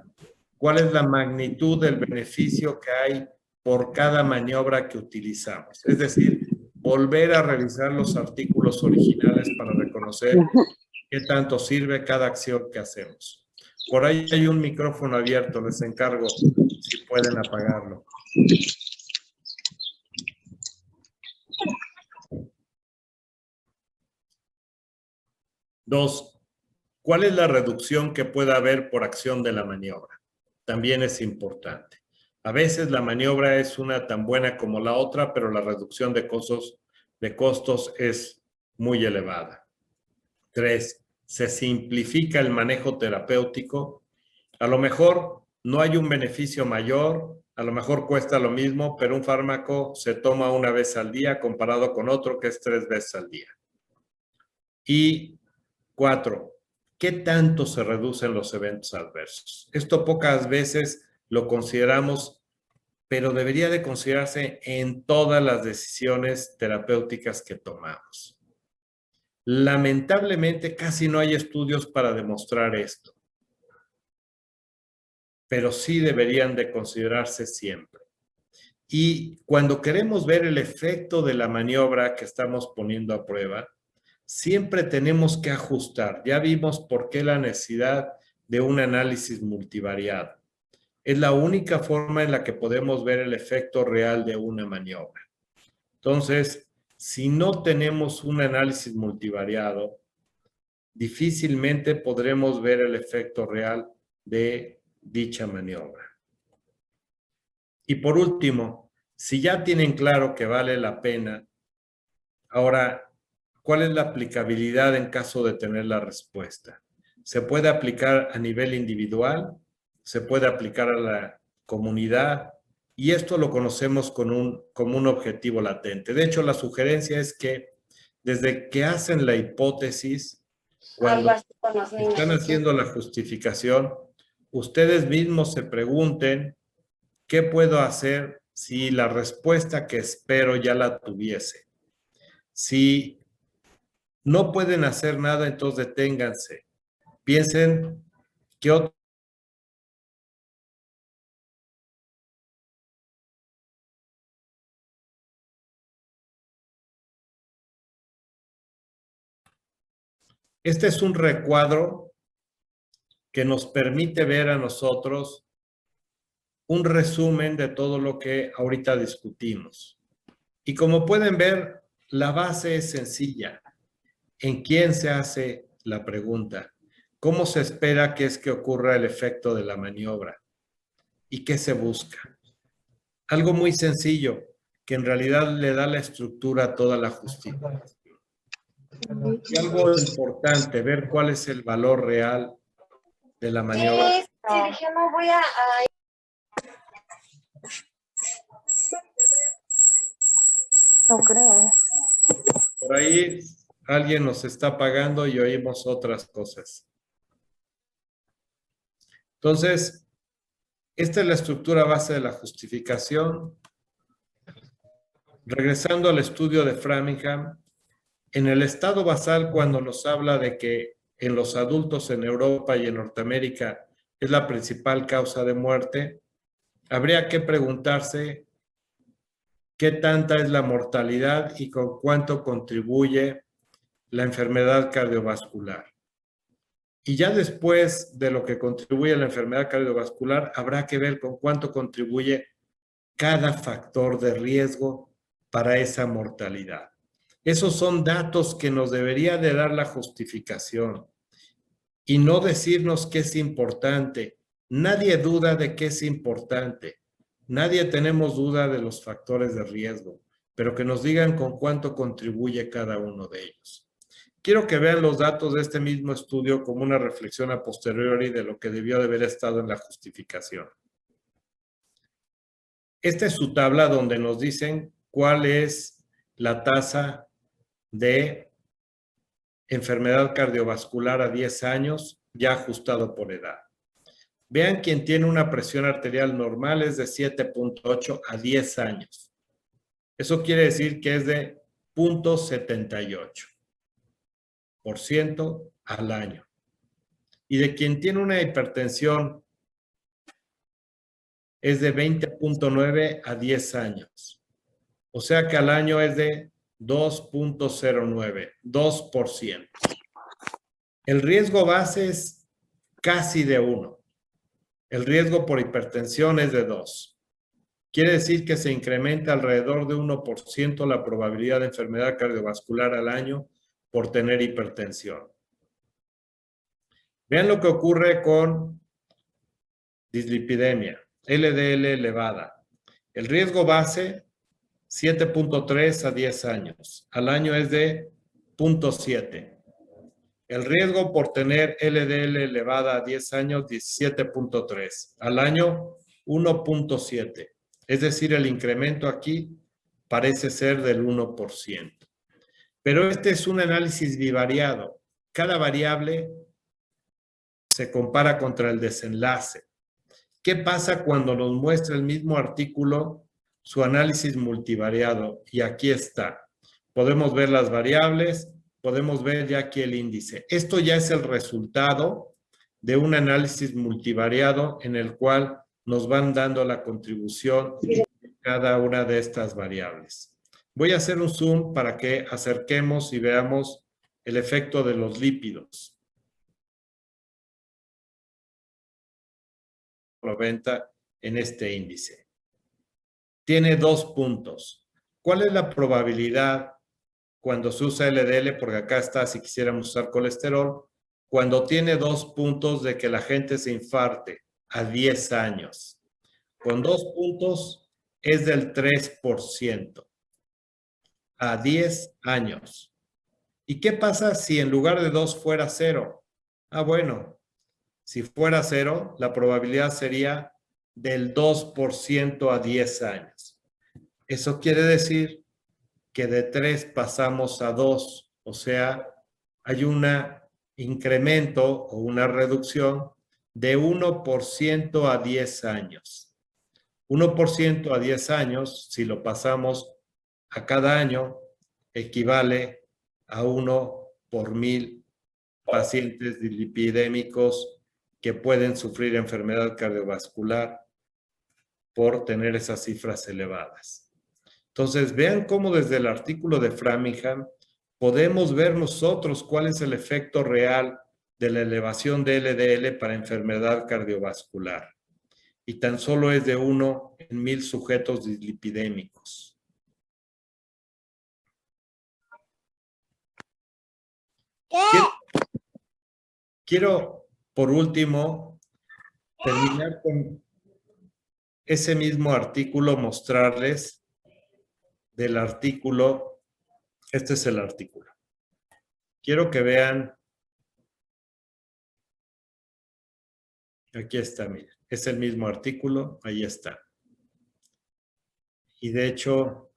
cuál es la magnitud del beneficio que hay por cada maniobra que utilizamos. Es decir, volver a revisar los artículos originales para reconocer qué tanto sirve cada acción que hacemos. Por ahí hay un micrófono abierto, les encargo si pueden apagarlo. Dos, ¿cuál es la reducción que puede haber por acción de la maniobra? También es importante. A veces la maniobra es una tan buena como la otra, pero la reducción de costos es muy elevada. 3, se simplifica el manejo terapéutico. A lo mejor no hay un beneficio mayor, a lo mejor cuesta lo mismo, pero un fármaco se toma una vez al día comparado con otro que es 3 veces al día. Y 4, ¿qué tanto se reducen los eventos adversos? Esto pocas veces lo consideramos, pero debería de considerarse en todas las decisiones terapéuticas que tomamos. Lamentablemente, casi no hay estudios para demostrar esto, pero sí deberían de considerarse siempre. Y cuando queremos ver el efecto de la maniobra que estamos poniendo a prueba, siempre tenemos que ajustar. Ya vimos por qué la necesidad de un análisis multivariado. Es la única forma en la que podemos ver el efecto real de una maniobra. Entonces, si no tenemos un análisis multivariado, difícilmente podremos ver el efecto real de dicha maniobra. Y por último, si ya tienen claro que vale la pena, ahora, ¿cuál es la aplicabilidad en caso de tener la respuesta? Se puede aplicar a nivel individual, se puede aplicar a la comunidad, y esto lo conocemos como un objetivo latente. De hecho, la sugerencia es que desde que hacen la hipótesis, cuando están haciendo la justificación, ustedes mismos se pregunten, ¿qué puedo hacer si la respuesta que espero ya la tuviese? Si no pueden hacer nada, entonces deténganse. Piensen qué otro. Este es un recuadro que nos permite ver a nosotros un resumen de todo lo que ahorita discutimos. Y como pueden ver, la base es sencilla. ¿En quién se hace la pregunta? ¿Cómo se espera que es que ocurra el efecto de la maniobra? ¿Y qué se busca? Algo muy sencillo, que en realidad le da la estructura a toda la justicia. Y algo importante, ver cuál es el valor real de la maniobra. Sí, dije, no voy a... No creo. Por ahí alguien nos está pagando y oímos otras cosas. Entonces, Esta es la estructura base de la justificación. Regresando al estudio de Framingham, en el estado basal, cuando nos habla de que en los adultos en Europa y en Norteamérica es la principal causa de muerte, habría que preguntarse qué tanta es la mortalidad y con cuánto contribuye la enfermedad cardiovascular. Y ya después de lo que contribuye la enfermedad cardiovascular, habrá que ver con cuánto contribuye cada factor de riesgo para esa mortalidad. Esos son datos que nos debería de dar la justificación y no decirnos que es importante. Nadie duda de que es importante. Nadie tenemos duda de los factores de riesgo, pero que nos digan con cuánto contribuye cada uno de ellos. Quiero que vean los datos de este mismo estudio como una reflexión a posteriori de lo que debió de haber estado en la justificación. Esta es su tabla donde nos dicen cuál es la tasa de enfermedad cardiovascular a 10 años, ya ajustado por edad. Vean, quien tiene una presión arterial normal es de 7.8 a 10 años. Eso quiere decir que es de 0.78% al año. Y de quien tiene una hipertensión es de 20.9 a 10 años. O sea que al año es de 2.09, 2%. El riesgo base es casi de 1. El riesgo por hipertensión es de 2. Quiere decir que se incrementa alrededor de 1% la probabilidad de enfermedad cardiovascular al año por tener hipertensión. Vean lo que ocurre con dislipidemia, LDL elevada. El riesgo base, 7.3 a 10 años. Al año es de 0.7. El riesgo por tener LDL elevada a 10 años, 17.3. Al año, 1.7. Es decir, el incremento aquí parece ser del 1%. Pero este es un análisis bivariado. Cada variable se compara contra el desenlace. ¿Qué pasa cuando nos muestra el mismo artículo su análisis multivariado? Y aquí está. Podemos ver las variables, podemos ver ya aquí el índice. Esto ya es el resultado de un análisis multivariado en el cual nos van dando la contribución de cada una de estas variables. Voy a hacer un zoom para que acerquemos y veamos el efecto de los lípidos. 90 en este índice. Tiene 2 puntos. ¿Cuál es la probabilidad cuando se usa LDL? Porque acá está si quisiéramos usar colesterol. Cuando tiene 2 puntos de que la gente se infarte a 10 años. Con 2 puntos es del 3%. A 10 años. ¿Y qué pasa si en lugar de 2 fuera 0? Ah, bueno. Si fuera 0, la probabilidad sería del 2% a 10 años. Eso quiere decir que de 3 pasamos a 2, o sea, hay un incremento o una reducción de 1% a 10 años. 1% a 10 años, si lo pasamos a cada año, equivale a 1 por 1000 pacientes dislipidémicos que pueden sufrir enfermedad cardiovascular por tener esas cifras elevadas. Entonces, vean cómo desde el artículo de Framingham podemos ver nosotros cuál es el efecto real de la elevación de LDL para enfermedad cardiovascular. Y tan solo es de 1 en 1000 sujetos dislipidémicos. Quiero por último, terminar con ese mismo artículo, mostrarles del artículo. Este es el artículo. Quiero que vean. Aquí está, miren. Es el mismo artículo, ahí está. Y de hecho,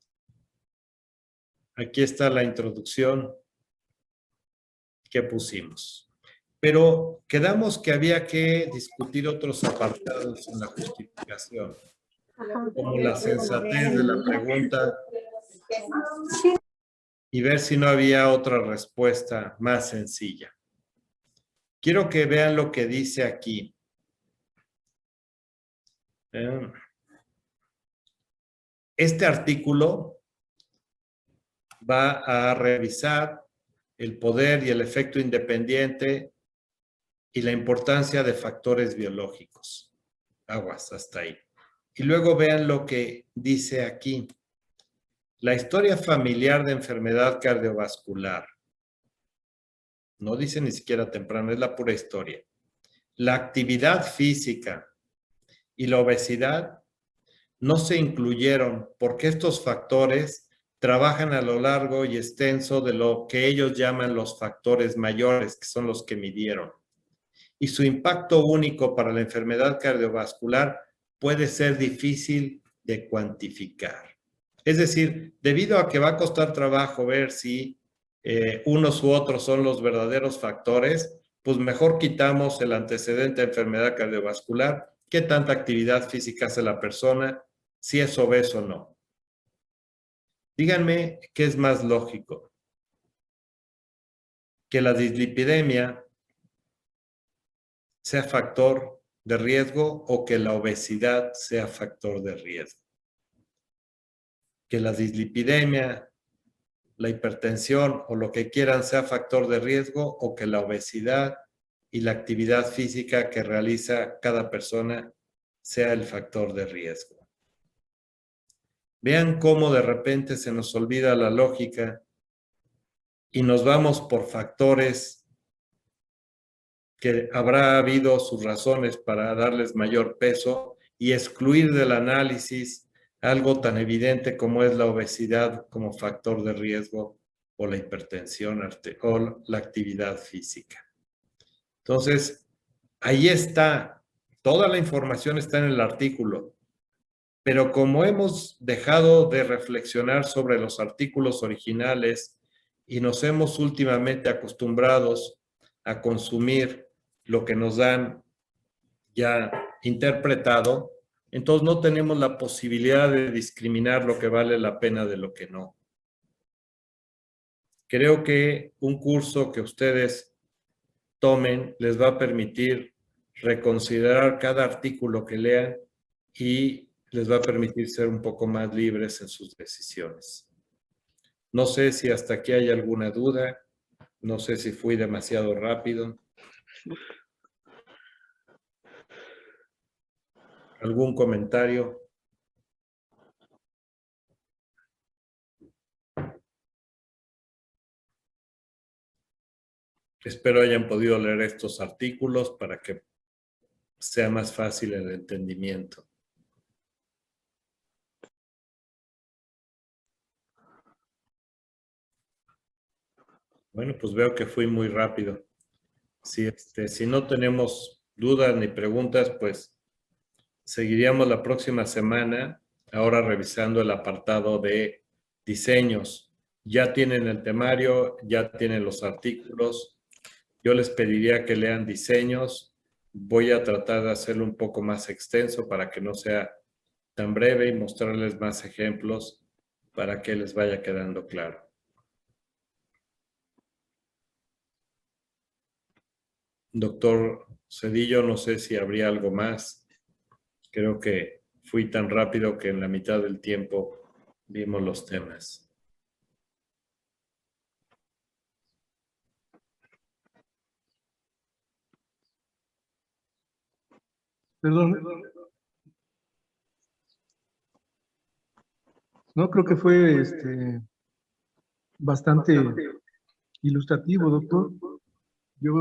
aquí está la introducción que pusimos. Pero quedamos que había que discutir otros apartados en la justificación, como la sensatez de la pregunta y ver si no había otra respuesta más sencilla. Quiero que vean lo que dice aquí. Este artículo va a revisar el poder y el efecto independiente y la importancia de factores biológicos. Aguas, hasta ahí. Y luego vean lo que dice aquí. La historia familiar de enfermedad cardiovascular. No dice ni siquiera temprano, es la pura historia. La actividad física y la obesidad no se incluyeron porque estos factores trabajan a lo largo y extenso de lo que ellos llaman los factores mayores, que son los que midieron. Y su impacto único para la enfermedad cardiovascular puede ser difícil de cuantificar. Es decir, debido a que va a costar trabajo ver si unos u otros son los verdaderos factores, pues mejor quitamos el antecedente de enfermedad cardiovascular, qué tanta actividad física hace la persona, si es obeso o no. Díganme qué es más lógico, que la dislipidemia sea factor de riesgo o que la obesidad sea factor de riesgo. Que la dislipidemia, la hipertensión o lo que quieran sea factor de riesgo o que la obesidad y la actividad física que realiza cada persona sea el factor de riesgo. Vean cómo de repente se nos olvida la lógica y nos vamos por factores que habrá habido sus razones para darles mayor peso y excluir del análisis algo tan evidente como es la obesidad como factor de riesgo o la hipertensión o la actividad física. Entonces, ahí está, toda la información está en el artículo, pero como hemos dejado de reflexionar sobre los artículos originales y nos hemos últimamente acostumbrados a consumir lo que nos dan ya interpretado, entonces no tenemos la posibilidad de discriminar lo que vale la pena de lo que no. Creo que un curso que ustedes tomen les va a permitir reconsiderar cada artículo que lean y les va a permitir ser un poco más libres en sus decisiones. No sé si hasta aquí hay alguna duda, no sé si fui demasiado rápido. ¿Algún comentario? Espero hayan podido leer estos artículos para que sea más fácil el entendimiento. Bueno, pues veo que fui muy rápido. Si no tenemos dudas ni preguntas, pues seguiríamos la próxima semana, ahora revisando el apartado de diseños. Ya tienen el temario, ya tienen los artículos. Yo les pediría que lean diseños. Voy a tratar de hacerlo un poco más extenso para que no sea tan breve y mostrarles más ejemplos para que les vaya quedando claro. Doctor Cedillo, no sé si habría algo más. Creo que fui tan rápido que en la mitad del tiempo vimos los temas. Perdón. No, creo que fue bastante ilustrativo, doctor. Yo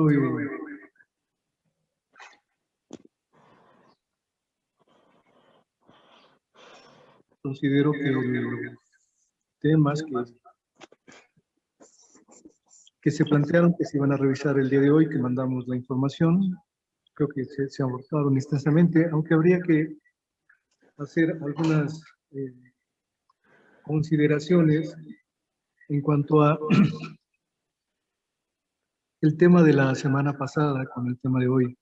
considero que los temas que se plantearon, que se iban a revisar el día de hoy, que mandamos la información, creo que se abordaron extensamente, aunque habría que hacer algunas consideraciones en cuanto a el tema de la semana pasada con el tema de hoy,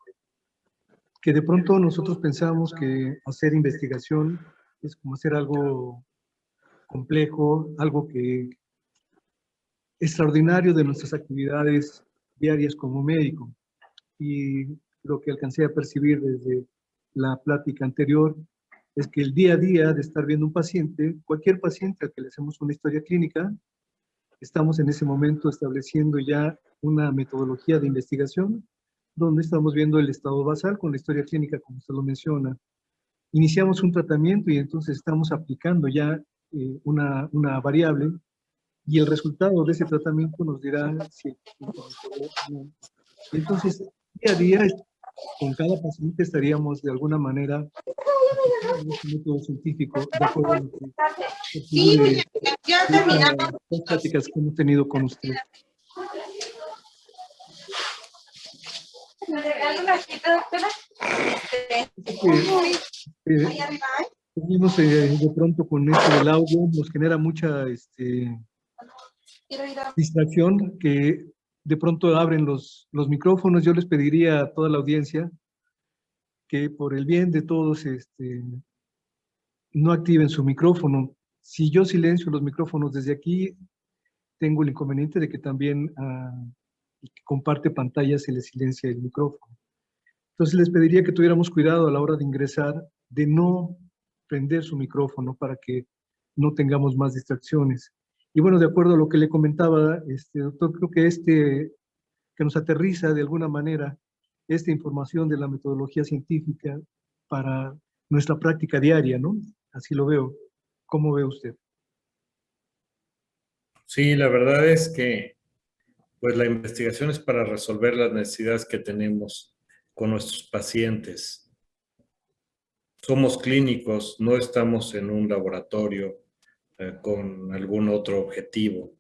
que de pronto nosotros pensamos que hacer investigación es como hacer algo complejo, algo que extraordinario de nuestras actividades diarias como médico. Y lo que alcancé a percibir desde la plática anterior es que el día a día de estar viendo un paciente, cualquier paciente al que le hacemos una historia clínica, estamos en ese momento estableciendo ya una metodología de investigación donde estamos viendo el estado basal con la historia clínica, como usted lo menciona. Iniciamos un tratamiento y entonces estamos aplicando ya una variable y el resultado de ese tratamiento nos dirá si el paciente mejoró o no. Entonces, día a día, con cada paciente estaríamos de alguna manera aplicando este método científico de acuerdo a lo que Sí, de ya terminamos. estas pláticas que hemos tenido con usted. ¿Me regala una cita, doctora? Seguimos de pronto con esto del audio, nos genera mucha Quiero ir a... distracción, que de pronto abren los micrófonos. Yo les pediría a toda la audiencia que por el bien de todos no activen su micrófono. Si yo silencio los micrófonos desde aquí, tengo el inconveniente de que también el que comparte pantalla se le silencia el micrófono. Entonces les pediría que tuviéramos cuidado a la hora de ingresar, de no prender su micrófono para que no tengamos más distracciones. Y bueno, de acuerdo a lo que le comentaba, doctor, creo que que nos aterriza de alguna manera esta información de la metodología científica para nuestra práctica diaria, ¿no? Así lo veo. ¿Cómo ve usted? Sí, la verdad es que pues la investigación es para resolver las necesidades que tenemos con nuestros pacientes. Somos clínicos, no estamos en un laboratorio con algún otro objetivo.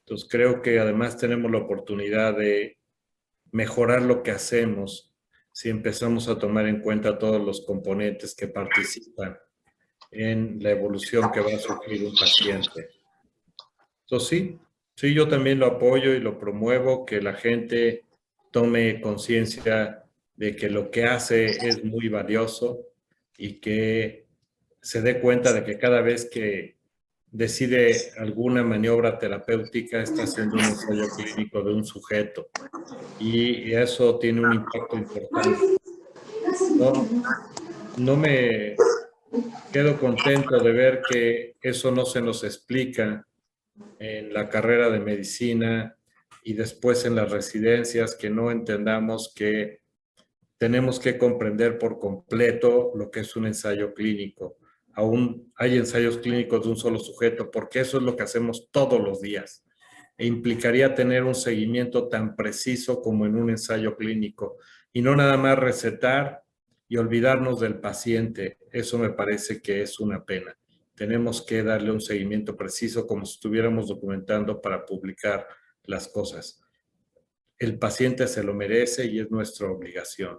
Entonces creo que además tenemos la oportunidad de mejorar lo que hacemos si empezamos a tomar en cuenta todos los componentes que participan en la evolución que va a sufrir un paciente. Entonces sí, yo también lo apoyo y lo promuevo, que la gente tome conciencia de que lo que hace es muy valioso y que se dé cuenta de que cada vez que decide alguna maniobra terapéutica está haciendo un ensayo clínico de un sujeto y eso tiene un impacto importante. No me quedo contento de ver que eso no se nos explica en la carrera de medicina y después en las residencias, que no entendamos que tenemos que comprender por completo lo que es un ensayo clínico. Aún hay ensayos clínicos de un solo sujeto, porque eso es lo que hacemos todos los días. E implicaría tener un seguimiento tan preciso como en un ensayo clínico y no nada más recetar y olvidarnos del paciente. Eso me parece que es una pena. Tenemos que darle un seguimiento preciso como si estuviéramos documentando para publicar las cosas. El paciente se lo merece y es nuestra obligación.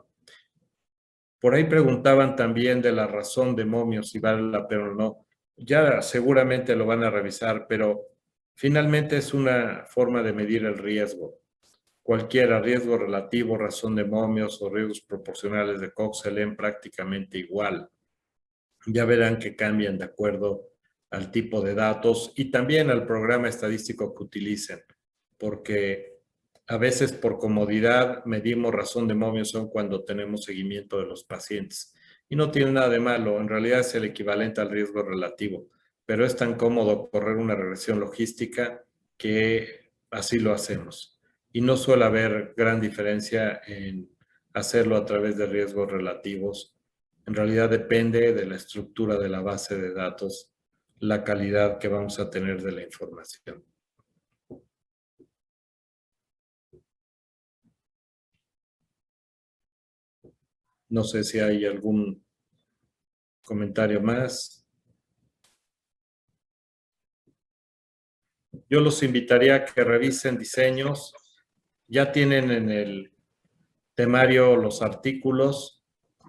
Por ahí preguntaban también de la razón de Momio, si vale la pena o no. Ya seguramente lo van a revisar, pero finalmente es una forma de medir el riesgo. Cualquiera, riesgo relativo, razón de momios o riesgos proporcionales de Cox se leen prácticamente igual. Ya verán que cambian de acuerdo al tipo de datos y también al programa estadístico que utilicen, porque a veces por comodidad medimos razón de Mommsen cuando tenemos seguimiento de los pacientes. Y no tiene nada de malo, en realidad es el equivalente al riesgo relativo, pero es tan cómodo correr una regresión logística que así lo hacemos. Y no suele haber gran diferencia en hacerlo a través de riesgos relativos. En realidad depende de la estructura de la base de datos, la calidad que vamos a tener de la información. No sé si hay algún comentario más. Yo los invitaría a que revisen diseños. Ya tienen en el temario los artículos.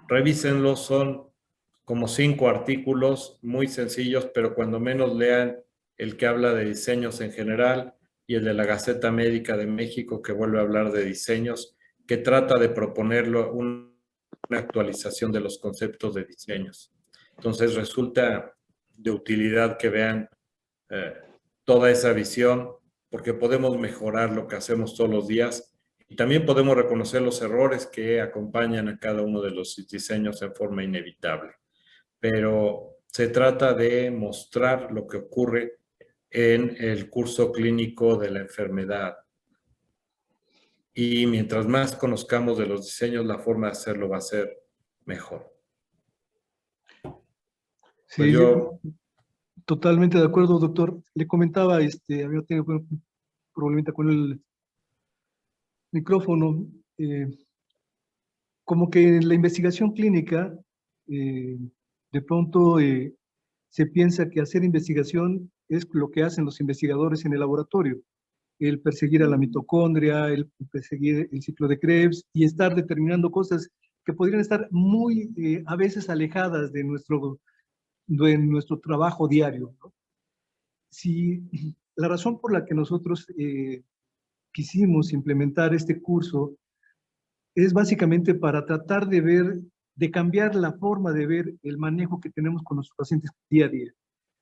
Revísenlos, son como 5 artículos muy sencillos, pero cuando menos lean el que habla de diseños en general, y el de la Gaceta Médica de México, que vuelve a hablar de diseños, que trata de proponerlo una actualización de los conceptos de diseños. Entonces resulta de utilidad que vean toda esa visión, porque podemos mejorar lo que hacemos todos los días y también podemos reconocer los errores que acompañan a cada uno de los diseños en forma inevitable. Pero se trata de mostrar lo que ocurre en el curso clínico de la enfermedad. Y mientras más conozcamos de los diseños, la forma de hacerlo va a ser mejor. Sí, Pues yo totalmente de acuerdo, doctor. Le comentaba, había tenido un problemita con el micrófono. Como que en la investigación clínica, de pronto se piensa que hacer investigación es lo que hacen los investigadores en el laboratorio. El perseguir a la mitocondria, el perseguir el ciclo de Krebs y estar determinando cosas que podrían estar muy, a veces, alejadas de nuestro trabajo diario, ¿no? Si la razón por la que nosotros quisimos implementar este curso es básicamente para tratar de ver, de cambiar la forma de ver el manejo que tenemos con nuestros pacientes día a día,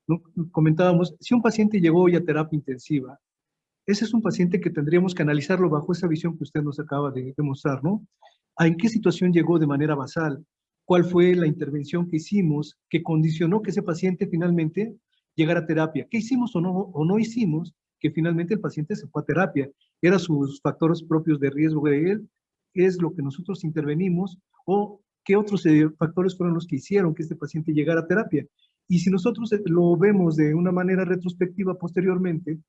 ¿no? Comentábamos, si un paciente llegó hoy a terapia intensiva, ese es un paciente que tendríamos que analizarlo bajo esa visión que usted nos acaba de mostrar, ¿no? ¿En qué situación llegó de manera basal? ¿Cuál fue la intervención que hicimos que condicionó que ese paciente finalmente llegara a terapia? ¿Qué hicimos o no hicimos que finalmente el paciente se fue a terapia? ¿Eran sus factores propios de riesgo de él? ¿Es lo que nosotros intervenimos? ¿O qué otros factores fueron los que hicieron que este paciente llegara a terapia? Y si nosotros lo vemos de una manera retrospectiva posteriormente,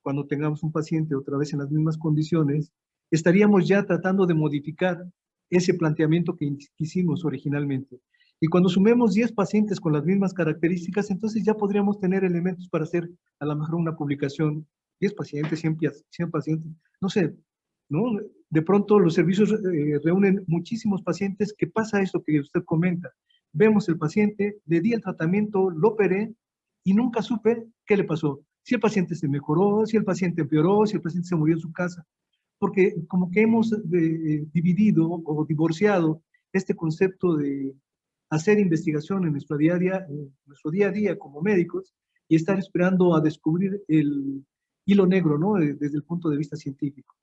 cuando tengamos un paciente otra vez en las mismas condiciones, estaríamos ya tratando de modificar ese planteamiento que hicimos originalmente. Y cuando sumemos 10 pacientes con las mismas características, entonces ya podríamos tener elementos para hacer a lo mejor una publicación, 10 pacientes, 100 pacientes, no sé, ¿no? De pronto los servicios reúnen muchísimos pacientes, que pasa esto que usted comenta. Vemos el paciente, le di el tratamiento, lo operé y nunca supe qué le pasó. Si el paciente se mejoró, si el paciente empeoró, si el paciente se murió en su casa. Porque como que hemos dividido o divorciado este concepto de hacer investigación en nuestro día a día como médicos y estar esperando a descubrir el hilo negro, ¿no? Desde el punto de vista científico.